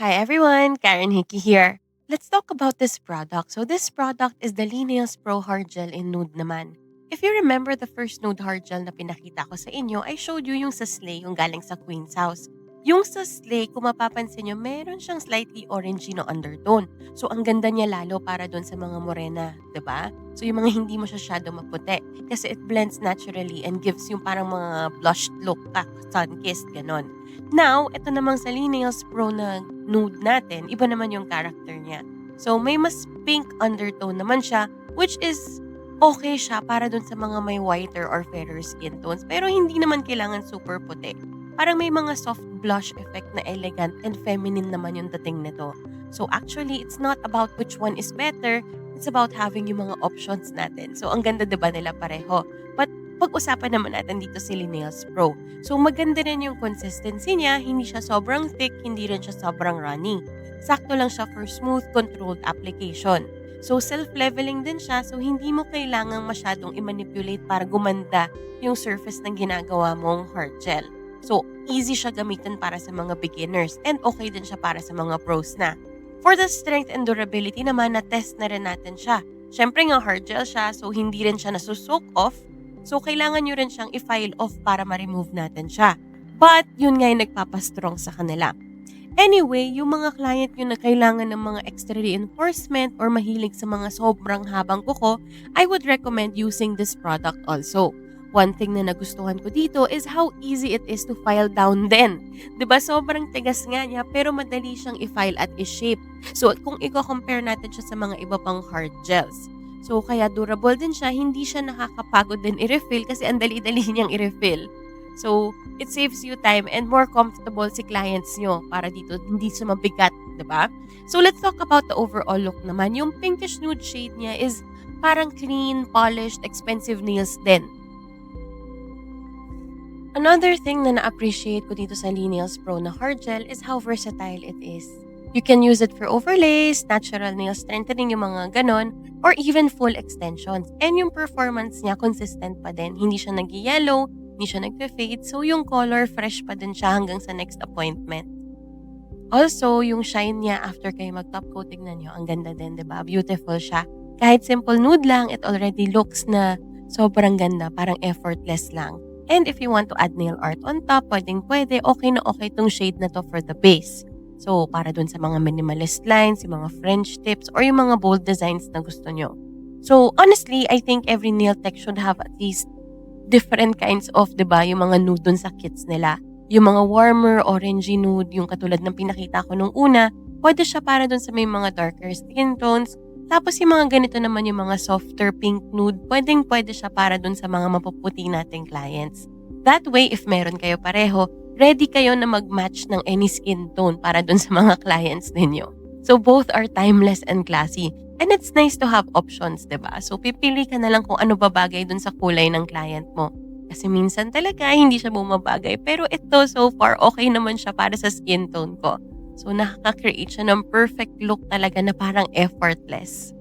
Hi everyone, Karen Hickey here. Let's talk about this product. So this product is the Lineals Pro Hard Gel in Nude naman. If you remember the first Nude Hard Gel na pinakita ko sa inyo, I showed you yung sa Slay, yung galing sa Queen's House. Yung sa Slay, kung mapapansin nyo, meron siyang slightly orangey na undertone. So ang ganda niya lalo para doon sa mga morena, 'di ba? So yung mga hindi mo masyado maputi. Kasi it blends naturally and gives yung parang mga blushed look, sun-kissed, ganon. Now, ito namang sa Lineals Pro na nude natin, iba naman yung character niya. So, may mas pink undertone naman siya, which is okay siya para dun sa mga may whiter or fairer skin tones. Pero hindi naman kailangan super puti. Parang may mga soft blush effect na elegant and feminine naman yung dating nito. So, actually, it's not about which one is better. It's about having yung mga options natin. So, ang ganda diba nila pareho. But, pag-usapan naman natin dito si Lineals Pro. So maganda rin yung consistency niya, hindi siya sobrang thick, hindi rin siya sobrang runny. Sakto lang siya for smooth, controlled application. So self-leveling din siya, so hindi mo kailangang masyadong i-manipulate para gumanda yung surface ng ginagawa mong hard gel. So easy siya gamitin para sa mga beginners and okay din siya para sa mga pros na. For the strength and durability naman, na-test na rin natin siya. Siyempre nga hard gel siya, so hindi rin siya nasusoak off. So, kailangan nyo rin siyang i-file off para ma-remove natin siya. But, yun nga yung nagpapastrong sa kanila. Anyway, yung mga client nyo na kailangan ng mga extra reinforcement or mahilig sa mga sobrang habang kuko, I would recommend using this product also. One thing na nagustuhan ko dito is how easy it is to file down din. 'Di ba sobrang tigas nga niya pero madali siyang i-file at i-shape. So kung i-compare natin siya sa mga iba pang hard gels. So, kaya durable din siya, hindi siya nakakapagod din i-refill kasi ang dali-dali niyang i-refill. So, it saves you time and more comfortable si clients nyo para dito hindi siya mabigat, 'di ba? So, let's talk about the overall look naman. Yung pinkish nude shade niya is parang clean, polished, expensive nails din. Another thing na na-appreciate ko dito sa Lineals Pro na hard gel is how versatile it is. You can use it for overlays, natural nail strengthening yung mga ganon, or even full extensions. And yung performance niya consistent pa din. Hindi siya nag-yellow, hindi siya nag-fade, so yung color fresh pa din siya hanggang sa next appointment. Also, yung shine niya after kayo mag-top coat, tignan nyo, ang ganda din, 'di ba? Beautiful siya. Kahit simple nude lang, it already looks na sobrang ganda, parang effortless lang. And if you want to add nail art on top, pwedeng-pwede, okay na okay tong shade na to for the base. So, para dun sa mga minimalist lines, yung mga French tips, or yung mga bold designs na gusto nyo. So, honestly, I think every nail tech should have at least different kinds of, 'di ba, yung mga nude dun sa kits nila. Yung mga warmer, orangey nude, yung katulad ng pinakita ko nung una, pwede siya para dun sa may mga darker skin tones. Tapos yung mga ganito naman yung mga softer pink nude, pwedeng-pwede siya para dun sa mga mapuputi nating clients. That way, if meron kayo pareho, ready kayo na mag-match ng any skin tone para dun sa mga clients ninyo. So both are timeless and classy. And it's nice to have options, 'di ba? So pipili ka na lang kung ano babagay dun sa kulay ng client mo. Kasi minsan talaga hindi siya bumabagay. Pero ito so far okay naman siya para sa skin tone ko. So nakaka-create siya ng perfect look talaga na parang effortless.